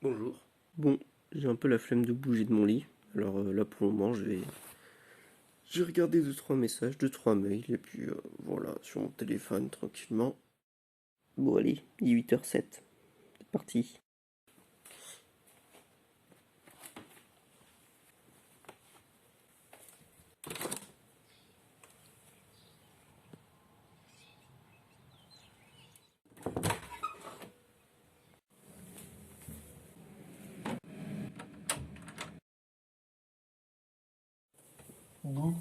Bonjour. Bon, j'ai un peu la flemme de bouger de mon lit. Alors là pour le moment j'ai regardé deux trois messages, deux trois mails et puis voilà sur mon téléphone tranquillement. Bon allez, il est 8h07. C'est parti. Bouh.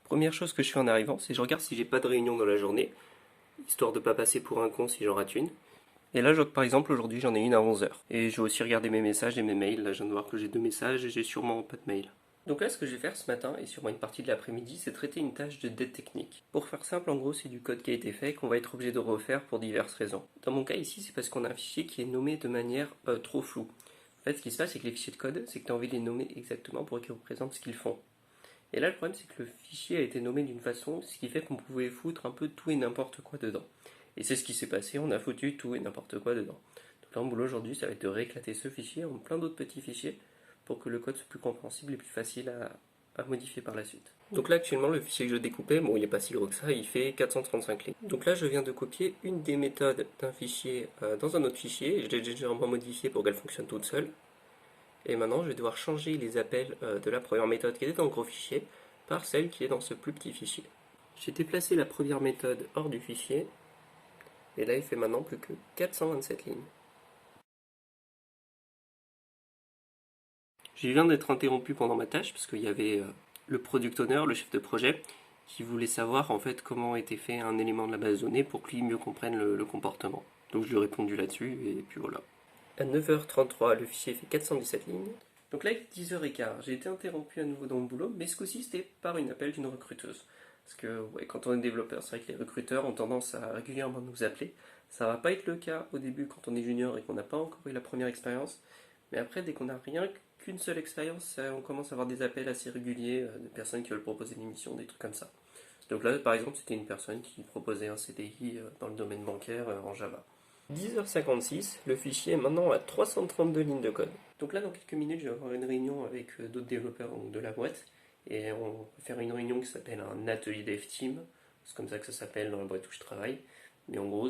Première chose que je fais en arrivant, c'est que je regarde si j'ai pas de réunion dans la journée, histoire de pas passer pour un con si j'en rate une. Et là, par exemple, aujourd'hui, j'en ai une à 11h. Et je vais aussi regarder mes messages et mes mails. Là, je viens de voir que j'ai deux messages et j'ai sûrement pas de mail. Donc là, ce que je vais faire ce matin et sûrement une partie de l'après-midi, c'est traiter une tâche de dette technique. Pour faire simple, en gros, c'est du code qui a été fait qu'on va être obligé de refaire pour diverses raisons. Dans mon cas ici, c'est parce qu'on a un fichier qui est nommé de manière trop floue. En fait, ce qui se passe, c'est que les fichiers de code, c'est que tu as envie de les nommer exactement pour qu'ils représentent ce qu'ils font. Et là, le problème, c'est que le fichier a été nommé d'une façon, ce qui fait qu'on pouvait foutre un peu tout et n'importe quoi dedans. Et c'est ce qui s'est passé, on a foutu tout et n'importe quoi dedans. Donc là, mon boulot aujourd'hui, ça va être de rééclater ce fichier en plein d'autres petits fichiers pour que le code soit plus compréhensible et plus facile à modifier par la suite. Donc là, actuellement, le fichier que je découpais, bon, il n'est pas si gros que ça, il fait 435 lignes. Donc là, je viens de copier une des méthodes d'un fichier dans un autre fichier, je l'ai légèrement modifié pour qu'elle fonctionne toute seule. Et maintenant, je vais devoir changer les appels de la première méthode qui était dans le gros fichier par celle qui est dans ce plus petit fichier. J'ai déplacé la première méthode hors du fichier, et là, il fait maintenant plus que 427 lignes. Je viens d'être interrompu pendant ma tâche parce qu'il y avait le product owner, le chef de projet, qui voulait savoir en fait comment était fait un élément de la base de données pour qu'il mieux comprenne le comportement. Donc je lui ai répondu là-dessus et puis voilà. À 9h33, le fichier fait 417 lignes. Donc là, il est 10h15. J'ai été interrompu à nouveau dans mon boulot, mais ce coup-ci, c'était par une appel d'une recruteuse. Parce que ouais, quand on est développeur, c'est vrai que les recruteurs ont tendance à régulièrement nous appeler. Ça va pas être le cas au début quand on est junior et qu'on n'a pas encore eu la première expérience. Mais après, dès qu'on n'a rien qu'une seule expérience, on commence à avoir des appels assez réguliers de personnes qui veulent proposer une émission, des trucs comme ça. Donc là, par exemple, c'était une personne qui proposait un CDI dans le domaine bancaire en Java. 10h56, le fichier est maintenant à 332 lignes de code. Donc là, dans quelques minutes, je vais avoir une réunion avec d'autres développeurs de la boîte. Et on va faire une réunion qui s'appelle un atelier dev team. C'est comme ça que ça s'appelle dans la boîte où je travaille. Mais en gros,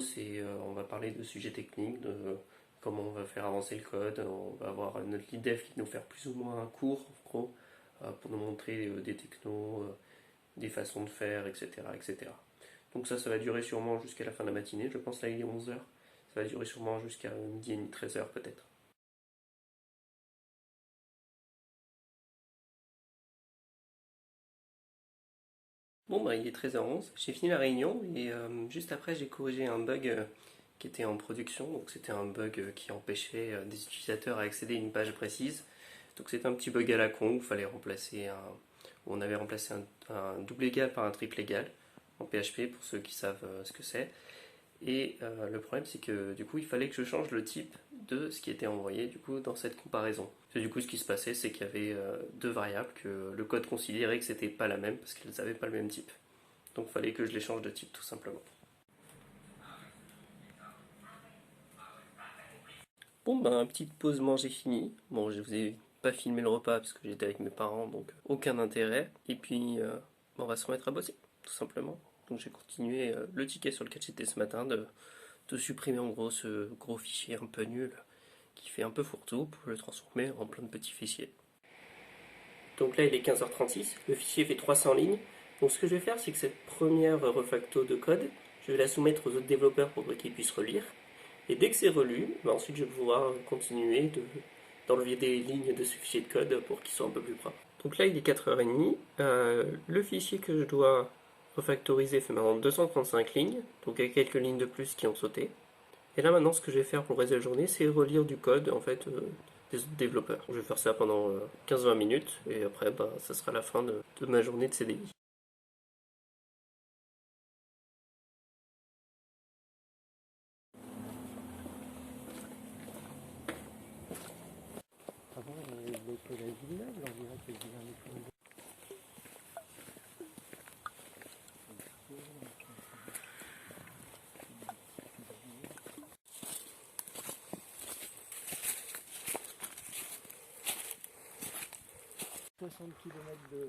on va parler de sujets techniques, de comment on va faire avancer le code. On va avoir notre lead dev qui va nous faire plus ou moins un cours, en gros, pour nous montrer des technos, des façons de faire, etc. etc. Donc ça va durer sûrement jusqu'à la fin de la matinée, je pense là il est 11 heures. Ça va durer sûrement jusqu'à midi et demi, 13 heures peut-être. Bon bah il est 13h11, j'ai fini la réunion et juste après j'ai corrigé un bug qui était en production. Donc c'était un bug qui empêchait des utilisateurs à accéder à une page précise. Donc c'était un petit bug à la con où on avait remplacé un double égal par un triple égal en PHP pour ceux qui savent ce que c'est. Et le problème c'est que du coup il fallait que je change le type de ce qui était envoyé du coup dans cette comparaison. Et du coup ce qui se passait c'est qu'il y avait deux variables que le code considérait que c'était pas la même parce qu'elles n'avaient pas le même type. Donc il fallait que je les change de type tout simplement. Bon ben petite pause manger finie. Bon je vous ai pas filmé le repas parce que j'étais avec mes parents donc aucun intérêt. Et puis on va se remettre à bosser tout simplement. Donc j'ai continué le ticket sur lequel j'étais ce matin de supprimer en gros ce gros fichier un peu nul qui fait un peu fourre-tout pour le transformer en plein de petits fichiers. Donc là il est 15h36, le fichier fait 300 lignes. Donc ce que je vais faire c'est que cette première refacto de code, je vais la soumettre aux autres développeurs pour qu'ils puissent relire. Et dès que c'est relu, ensuite je vais pouvoir continuer d'enlever des lignes de ce fichier de code pour qu'il soit un peu plus propre. Donc là il est 4h30, le fichier que je dois refactoriser fait maintenant 235 lignes, donc il y a quelques lignes de plus qui ont sauté. Et là maintenant ce que je vais faire pour le reste de la journée c'est relire du code en fait des autres développeurs. Je vais faire ça pendant 15-20 minutes et après bah, ça sera la fin de ma journée de CDI. Avant, l'école à Villeneuve, on dirait que Villeneuve. 60 km de...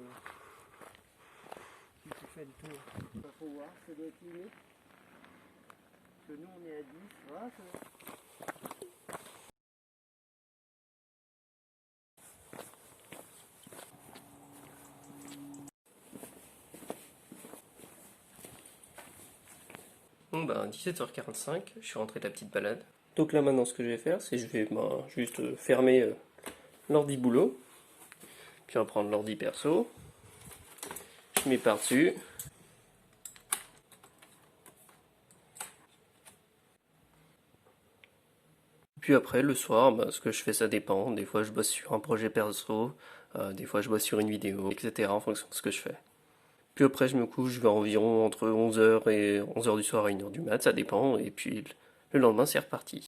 Si tu fais le tour, il faut voir, ça doit être limite. Parce que nous on est à 10, voilà. Bon bah 17h45, je suis rentré de la petite balade. Donc là maintenant ce que je vais faire, c'est je vais juste fermer l'ordi boulot, puis reprendre l'ordi perso, je mets par-dessus. Puis après, le soir, bah, ce que je fais, ça dépend. Des fois, je bosse sur un projet perso, des fois, je bosse sur une vidéo, etc. en fonction de ce que je fais. Puis après, je me couche vers environ entre 11h et 11h du soir à 1h du mat, ça dépend. Et puis le lendemain, c'est reparti.